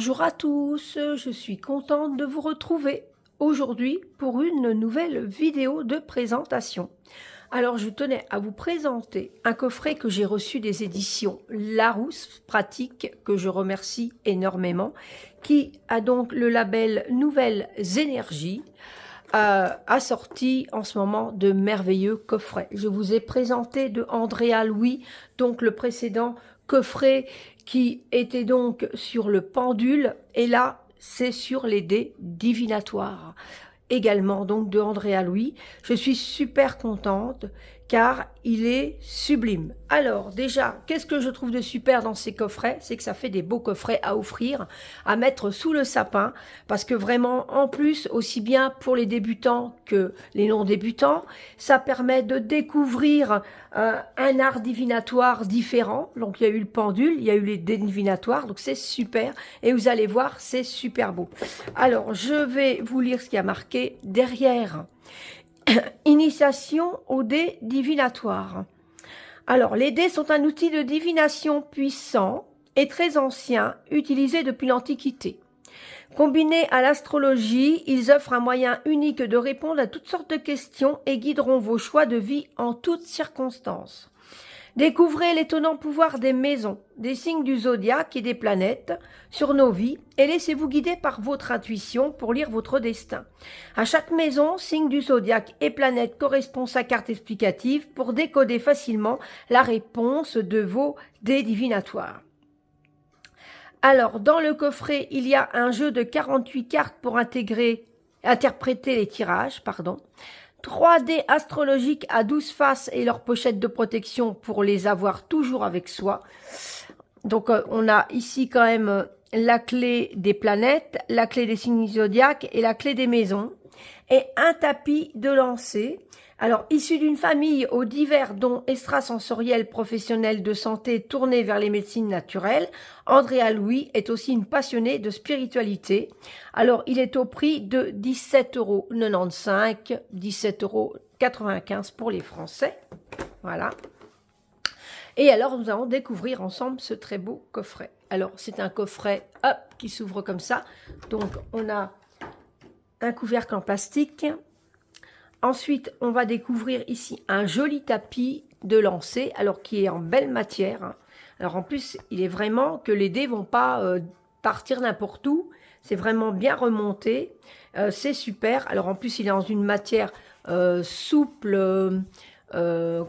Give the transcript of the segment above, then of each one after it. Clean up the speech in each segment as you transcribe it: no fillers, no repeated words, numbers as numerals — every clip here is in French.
Bonjour à tous, je suis contente de vous retrouver aujourd'hui pour une nouvelle vidéo de présentation. Alors je tenais à vous présenter un coffret que j'ai reçu des éditions Larousse Pratique, que je remercie énormément, qui a donc le label Nouvelles Énergies, assorti en ce moment de merveilleux coffrets. Je vous ai présenté de Andrea Louis, donc le précédent coffret qui était donc sur le pendule, et là c'est sur les dés divinatoires, également donc de Andrea Louis. Je suis super contente car il est sublime. Alors déjà, qu'est-ce que je trouve de super dans ces coffrets? C'est que ça fait des beaux coffrets à offrir, à mettre sous le sapin, parce que vraiment, en plus, aussi bien pour les débutants que les non-débutants, ça permet de découvrir un art divinatoire différent. Donc il y a eu le pendule, il y a eu les dés divinatoires, donc c'est super, et vous allez voir, c'est super beau. Alors, je vais vous lire ce qui a marqué derrière. Initiation aux dés divinatoires. Alors, les dés sont un outil de divination puissant et très ancien, utilisé depuis l'Antiquité. Combinés à l'astrologie, ils offrent un moyen unique de répondre à toutes sortes de questions et guideront vos choix de vie en toutes circonstances. Découvrez l'étonnant pouvoir des maisons, des signes du zodiaque et des planètes sur nos vies et laissez-vous guider par votre intuition pour lire votre destin. À chaque maison, signe du zodiaque et planète correspond sa carte explicative pour décoder facilement la réponse de vos dés divinatoires. Alors, dans le coffret, il y a un jeu de 48 cartes pour interpréter les tirages, 3 dés astrologiques à 12 faces et leur pochette de protection pour les avoir toujours avec soi. Donc, on a ici quand même la clé des planètes, la clé des signes zodiaques et la clé des maisons. Et un tapis de lancer. Alors, issu d'une famille aux divers dons extrasensoriels professionnels de santé tournés vers les médecines naturelles, Andrea Louis est aussi une passionnée de spiritualité. Alors, il est au prix de 17,95 €, 17,95 € pour les Français. Voilà. Et alors, nous allons découvrir ensemble ce très beau coffret. Alors, c'est un coffret, hop, qui s'ouvre comme ça. Donc, on a un couvercle en plastique. Ensuite, on va découvrir ici un joli tapis de lancer, alors qui est en belle matière. Alors en plus, il est vraiment que les dés vont pas partir n'importe où. C'est vraiment bien remonté. C'est super. Alors en plus, il est dans une matière souple. Je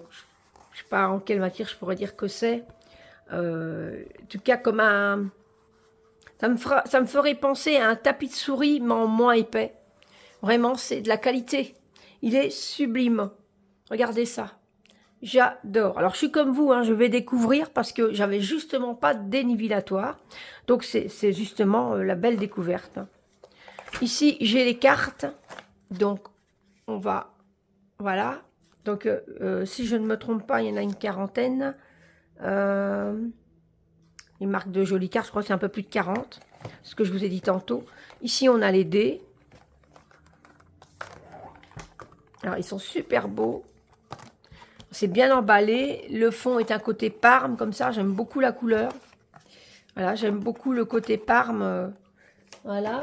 sais pas en quelle matière je pourrais dire que c'est. En tout cas, comme un... Ça me ferait penser à un tapis de souris, mais en moins épais. Vraiment, c'est de la qualité. Il est sublime. Regardez ça. J'adore. Alors, je suis comme vous, hein, je vais découvrir parce que j'avais justement pas de dénivellatoire. Donc, c'est justement la belle découverte. Ici, j'ai les cartes. Donc, on va... Voilà. Donc, si je ne me trompe pas, il y en a une quarantaine. Il marque de jolies cartes. Je crois que c'est un peu plus de 40. Ce que je vous ai dit tantôt. Ici, on a les dés. Alors, ils sont super beaux. C'est bien emballé. Le fond est un côté parme, comme ça. J'aime beaucoup la couleur. Voilà, j'aime beaucoup le côté parme. Voilà.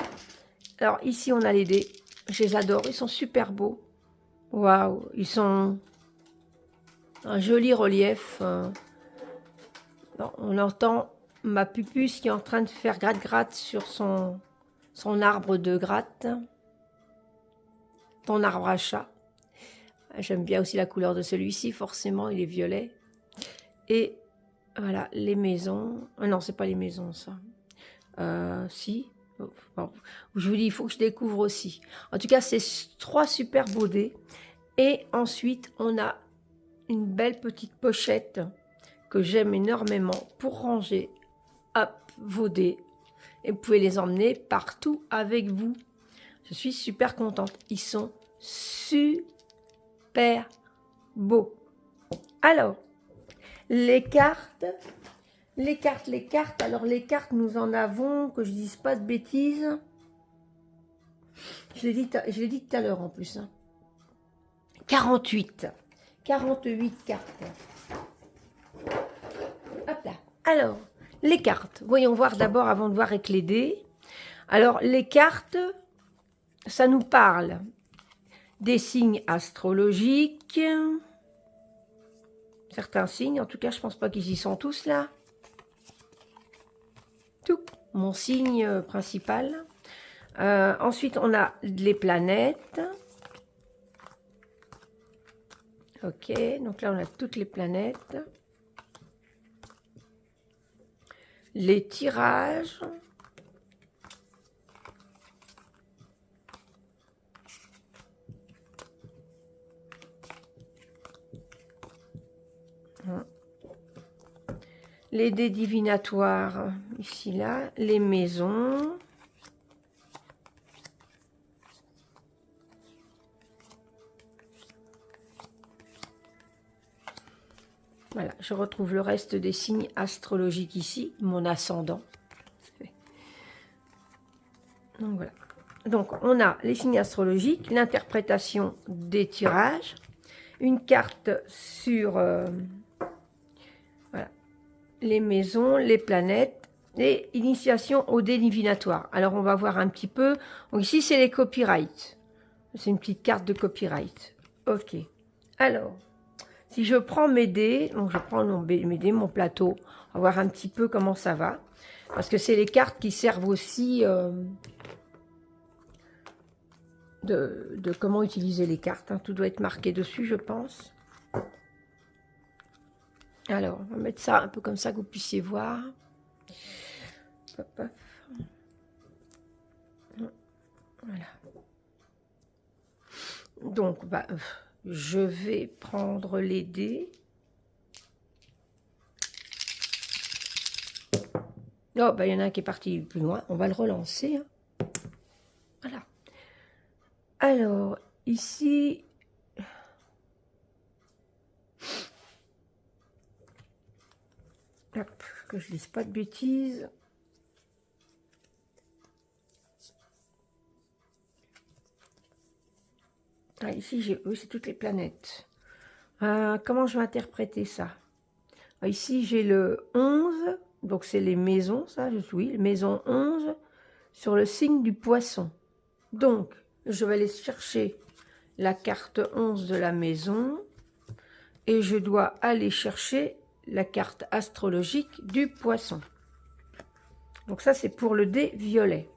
Alors, ici, on a les dés. Je les adore. Ils sont super beaux. Waouh. Ils sont un joli relief. Bon, on entend ma pupuce qui est en train de faire gratte-gratte sur son arbre de gratte. Ton arbre à chat. J'aime bien aussi la couleur de celui-ci, forcément, il est violet. Et voilà, les maisons. Ah non, c'est pas les maisons, ça. Si. Bon, je vous dis, il faut que je découvre aussi. En tout cas, c'est 3 super beaux dés. Et ensuite, on a une belle petite pochette que j'aime énormément pour ranger vos dés. Et vous pouvez les emmener partout avec vous. Je suis super contente. Ils sont super beau. Alors, les cartes. Alors, les cartes, nous en avons, que je ne dise pas de bêtises. Je l'ai dit tout à l'heure en plus. 48 cartes. Hop là. Alors, Les cartes. Voyons voir d'abord avant de voir avec les dés. Alors, les cartes, ça nous parle des signes astrologiques. Certains signes, en tout cas, je ne pense pas qu'ils y sont tous là. Tout, mon signe principal. Ensuite, on a les planètes. Ok, donc là, on a toutes les planètes. Les tirages. Les dés divinatoires, ici, là. Les maisons. Voilà, je retrouve le reste des signes astrologiques ici, mon ascendant. Donc voilà. Donc on a les signes astrologiques, l'interprétation des tirages, une carte sur voilà, les maisons, les planètes et initiation au dé divinatoire. Alors on va voir un petit peu. Donc ici c'est les copyrights. C'est une petite carte de copyright. Ok. Alors. Si je prends mes dés, donc je prends mes dés, mon plateau, on va voir un petit peu comment ça va. Parce que c'est les cartes qui servent aussi de comment utiliser les cartes. Hein. Tout doit être marqué dessus, je pense. Alors, on va mettre ça un peu comme ça que vous puissiez voir. Hop, hop. Voilà. Donc, bah... je vais prendre les dés. Oh, bah, il y en a un qui est parti plus loin. On va le relancer. Hein. Voilà. Alors, ici... Hop, que je ne dise pas de bêtises. Ah, ici, oui, c'est toutes les planètes. Comment je vais interpréter ça? Ici, j'ai le 11, donc c'est les maisons, ça, oui, maison 11, sur le signe du poisson. Donc, je vais aller chercher la carte 11 de la maison, et je dois aller chercher la carte astrologique du poisson. Donc ça, c'est pour le dé violet.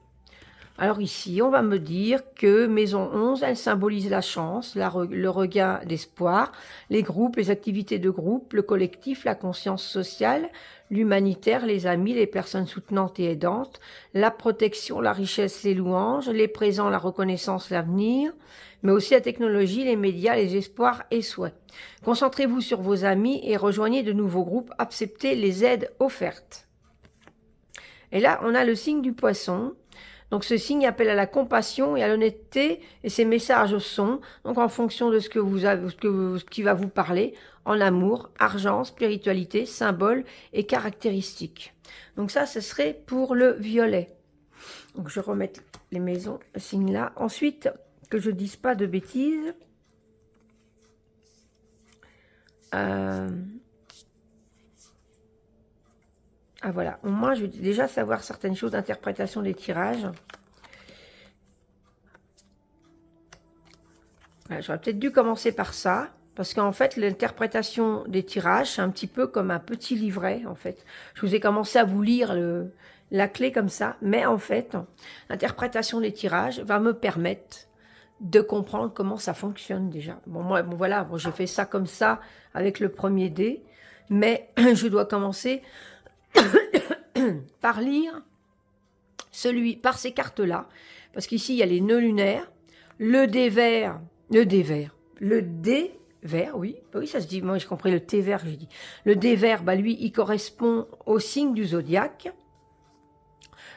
Alors ici, on va me dire que maison 11, elle symbolise la chance, le regain d'espoir, les groupes, les activités de groupe, le collectif, la conscience sociale, l'humanitaire, les amis, les personnes soutenantes et aidantes, la protection, la richesse, les louanges, les présents, la reconnaissance, l'avenir, mais aussi la technologie, les médias, les espoirs et souhaits. Concentrez-vous sur vos amis et rejoignez de nouveaux groupes, acceptez les aides offertes. Et là, on a le signe du poisson. Donc ce signe appelle à la compassion et à l'honnêteté, et ces messages sont, donc en fonction de ce que vous avez, ce qui va vous parler, en amour, argent, spiritualité, symbole et caractéristiques. Donc ça, ce serait pour le violet. Donc je remets les maisons, le signe là. Ensuite, que je ne dise pas de bêtises. Ah voilà, au moins je vais déjà savoir certaines choses d'interprétation des tirages. Voilà, j'aurais peut-être dû commencer par ça, parce qu'en fait l'interprétation des tirages, c'est un petit peu comme un petit livret en fait. Je vous ai commencé à vous lire la clé comme ça, mais en fait, l'interprétation des tirages va me permettre de comprendre comment ça fonctionne déjà. Bon, moi, bon, voilà, bon, j'ai fait ça comme ça avec le premier dé, mais je dois commencer... par lire par ces cartes-là, parce qu'ici, il y a les nœuds lunaires, le dé vert, oui, oui, ça se dit, moi j'ai compris le thé vert, j'ai dit. Le dé vert, bah, lui, il correspond au signe du zodiaque.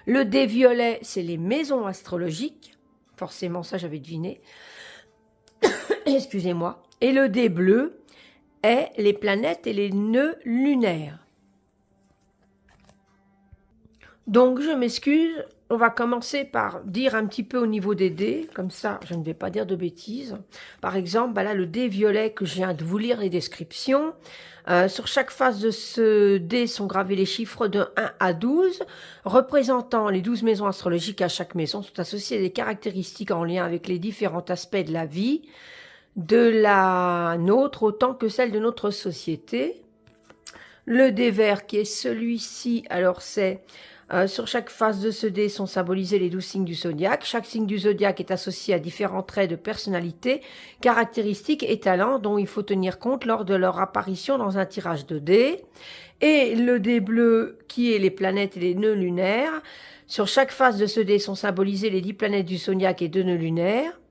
Le dé violet, c'est les maisons astrologiques, forcément, ça j'avais deviné. Excusez-moi. Et le dé bleu est les planètes et les nœuds lunaires. Donc, je m'excuse. On va commencer par dire un petit peu au niveau des dés. Comme ça, je ne vais pas dire de bêtises. Par exemple, bah là, le dé violet que je viens de vous lire les descriptions. Sur chaque face de ce dé sont gravés les chiffres de 1 à 12, représentant les 12 maisons astrologiques. À chaque maison sont associées des caractéristiques en lien avec les différents aspects de la vie, de la nôtre autant que celle de notre société. Le dé vert qui est celui-ci, alors c'est sur chaque face de ce dé sont symbolisés les 12 signes du zodiaque. Chaque signe du zodiaque est associé à différents traits de personnalité, caractéristiques et talents dont il faut tenir compte lors de leur apparition dans un tirage de dés. Et le dé bleu qui est les planètes et les nœuds lunaires. Sur chaque face de ce dé sont symbolisés les 10 planètes du zodiaque et 2 nœuds lunaires.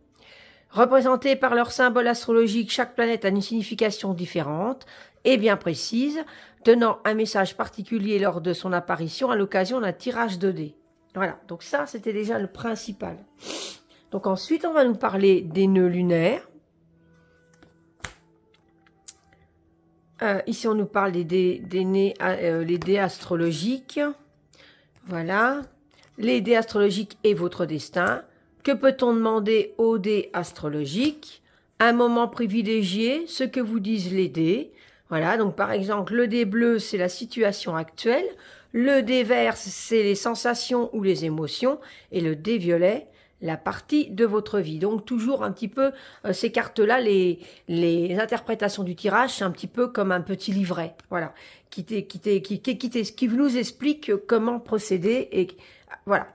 Représentées par leur symbole astrologique, chaque planète a une signification différente et bien précise, donnant un message particulier lors de son apparition à l'occasion d'un tirage de dés. Voilà, donc ça, c'était déjà le principal. Donc ensuite, on va nous parler des nœuds lunaires. Ici, on nous parle les dés astrologiques. Voilà, les dés astrologiques et votre destin. Que peut-on demander aux dés astrologiques? Un moment privilégié, ce que vous disent les dés. Voilà, donc par exemple, le dé bleu, c'est la situation actuelle. Le dé vert, c'est les sensations ou les émotions. Et le dé violet, la partie de votre vie. Donc toujours un petit peu, ces cartes-là, les interprétations du tirage, c'est un petit peu comme un petit livret. Voilà, qui nous explique comment procéder. Et voilà,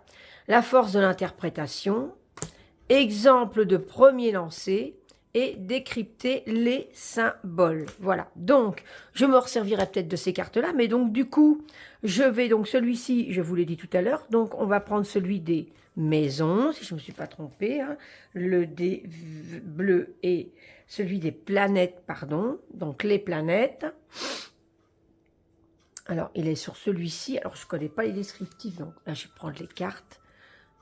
la force de l'interprétation. Exemple de premier lancer et décrypter les symboles. Voilà, donc je me resservirai peut-être de ces cartes-là, mais donc du coup, je vais donc celui-ci, je vous l'ai dit tout à l'heure, donc on va prendre celui des maisons, si je ne me suis pas trompée, hein, le dé bleu et celui des planètes, pardon, donc les planètes. Alors, il est sur celui-ci, alors je ne connais pas les descriptifs, donc là je vais prendre les cartes.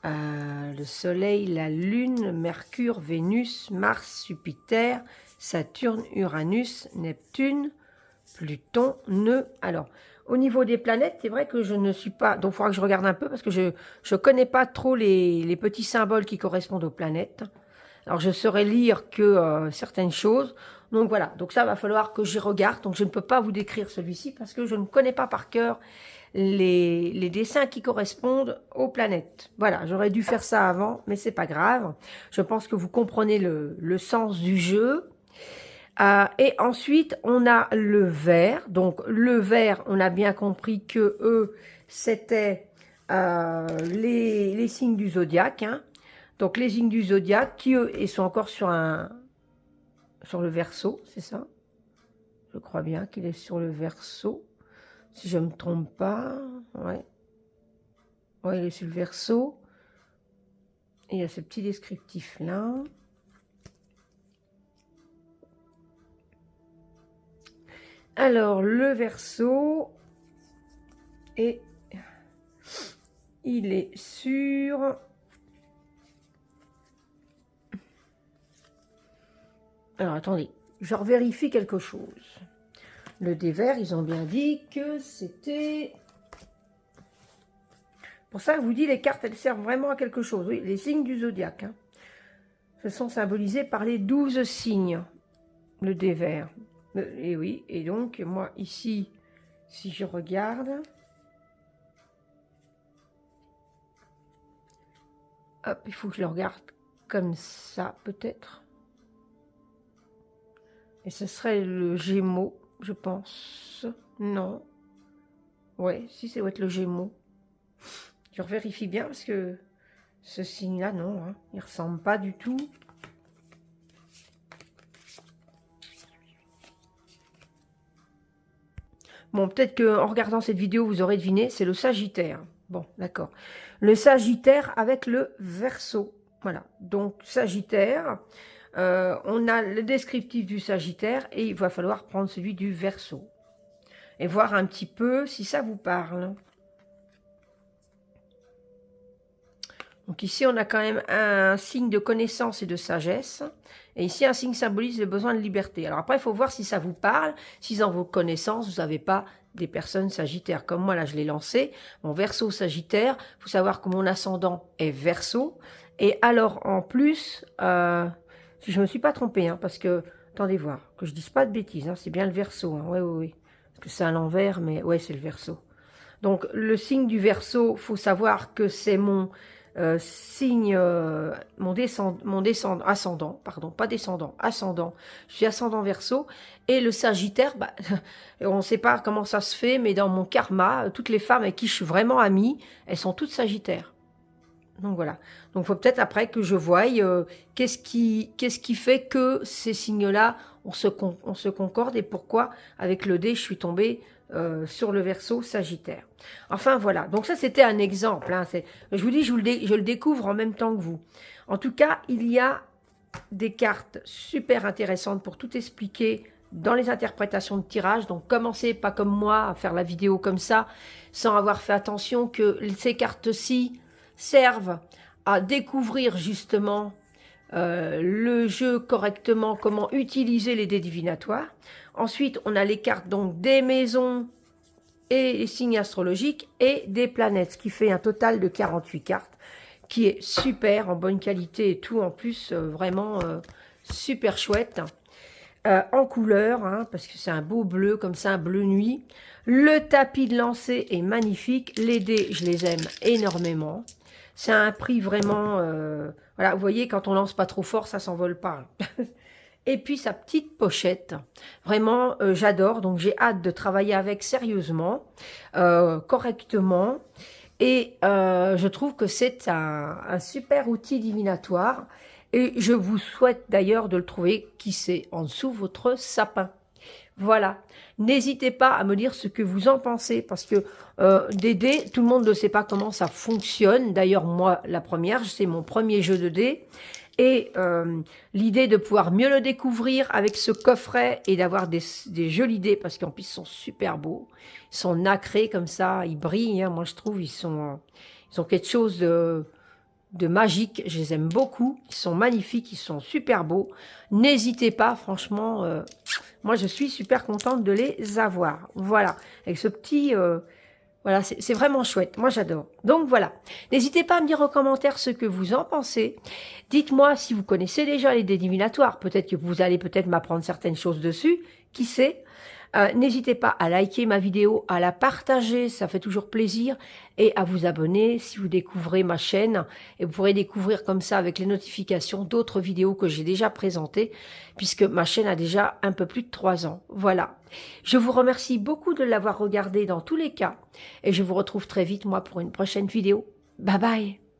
Le Soleil, la Lune, Mercure, Vénus, Mars, Jupiter, Saturne, Uranus, Neptune, Pluton, Nœud. Alors, au niveau des planètes, c'est vrai que je ne suis pas... Donc, il faudra que je regarde un peu parce que je ne connais pas trop les petits symboles qui correspondent aux planètes. Alors, je saurais lire que certaines choses. Donc, voilà. Donc, ça, va falloir que j'y regarde. Donc, je ne peux pas vous décrire celui-ci parce que je ne connais pas par cœur les dessins qui correspondent aux planètes. Voilà, j'aurais dû faire ça avant, mais c'est pas grave. Je pense que vous comprenez le sens du jeu. Et ensuite, on a le vert. Donc, le vert, on a bien compris que eux, c'était les signes du zodiaque. Hein. Donc, les signes du zodiaque qui, eux, ils sont encore sur le Verseau, c'est ça? Je crois bien qu'il est sur le Verseau. Si je ne me trompe pas, ouais. Ouais, il est sur le Verseau. Et il y a ce petit descriptif là. Alors, le Verseau, et il est sur... Alors, attendez, je vérifie quelque chose. Le dé vert, ils ont bien dit que c'était... Pour ça, je vous dis, les cartes, elles servent vraiment à quelque chose. Oui, les signes du zodiaque. Hein. Ce sont symbolisés par les 12 signes, le dé vert. Et oui, et donc, moi, ici, si je regarde... Hop, il faut que je le regarde comme ça, peut-être. Et ce serait le Gémeaux. Je pense. Non. Ouais, si, ça doit être le Gémeaux. Je vérifie bien parce que ce signe-là, non. Hein, il ne ressemble pas du tout. Bon, peut-être qu'en regardant cette vidéo, vous aurez deviné, c'est le Sagittaire. Bon, d'accord. Le Sagittaire avec le Verseau. Voilà. Donc, Sagittaire... on a le descriptif du Sagittaire et il va falloir prendre celui du Verseau et voir un petit peu si ça vous parle. Donc ici, on a quand même un signe de connaissance et de sagesse. Et ici, un signe symbolise le besoin de liberté. Alors après, il faut voir si ça vous parle, si dans vos connaissances, vous n'avez pas des personnes sagittaires. Comme moi, là, je l'ai lancé, mon Verseau sagittaire. Il faut savoir que mon ascendant est Verseau. Et alors, en plus, si je ne me suis pas trompée, hein, parce que, attendez voir, que je ne dise pas de bêtises, hein, c'est bien le Verseau. Hein, oui. Parce que c'est à l'envers, mais ouais, c'est le Verseau. Donc, le signe du Verseau, faut savoir que c'est mon signe, ascendant, pardon, pas descendant, ascendant. Je suis ascendant Verseau. Et le Sagittaire, bah, on ne sait pas comment ça se fait, mais dans mon karma, toutes les femmes avec qui je suis vraiment amie, elles sont toutes Sagittaires. Donc voilà. Donc, il faut peut-être après que je voie qu'est-ce qui fait que ces signes-là, on se concorde et pourquoi, avec le dé, je suis tombée sur le Verseau Sagittaire. Enfin, voilà. Donc ça, c'était un exemple. Hein. Je vous dis, je le découvre en même temps que vous. En tout cas, il y a des cartes super intéressantes pour tout expliquer dans les interprétations de tirage. Donc, commencez pas comme moi à faire la vidéo comme ça, sans avoir fait attention que ces cartes-ci servent à découvrir justement le jeu correctement, comment utiliser les dés divinatoires. Ensuite, on a les cartes donc des maisons et les signes astrologiques et des planètes, ce qui fait un total de 48 cartes, qui est super, en bonne qualité et tout, en plus, vraiment super chouette. En couleur, hein, parce que c'est un beau bleu, comme ça, un bleu nuit. Le tapis de lancer est magnifique. Les dés, je les aime énormément. C'est un prix vraiment... voilà, vous voyez, quand on lance pas trop fort, ça s'envole pas. Et puis sa petite pochette, vraiment j'adore, donc j'ai hâte de travailler avec sérieusement, correctement, et je trouve que c'est un super outil divinatoire, et je vous souhaite d'ailleurs de le trouver, qui sait, en dessous votre sapin. Voilà, n'hésitez pas à me dire ce que vous en pensez, parce que des dés, tout le monde ne sait pas comment ça fonctionne, d'ailleurs moi la première, c'est mon premier jeu de dés, et l'idée de pouvoir mieux le découvrir avec ce coffret et d'avoir des jolis dés, parce qu'en plus ils sont super beaux, ils sont nacrés comme ça, ils brillent, hein, moi je trouve, ils ont quelque chose de magique, je les aime beaucoup, ils sont magnifiques, ils sont super beaux, n'hésitez pas, franchement, moi je suis super contente de les avoir, voilà, avec ce petit... voilà, c'est vraiment chouette. Moi, j'adore. Donc, voilà. N'hésitez pas à me dire en commentaire ce que vous en pensez. Dites-moi si vous connaissez déjà les dés divinatoires. Peut-être que vous allez peut-être m'apprendre certaines choses dessus. Qui sait? N'hésitez pas à liker ma vidéo, à la partager, ça fait toujours plaisir, et à vous abonner si vous découvrez ma chaîne, et vous pourrez découvrir comme ça avec les notifications d'autres vidéos que j'ai déjà présentées, puisque ma chaîne a déjà un peu plus de 3 ans. Voilà. Je vous remercie beaucoup de l'avoir regardé dans tous les cas, et je vous retrouve très vite moi pour une prochaine vidéo. Bye bye.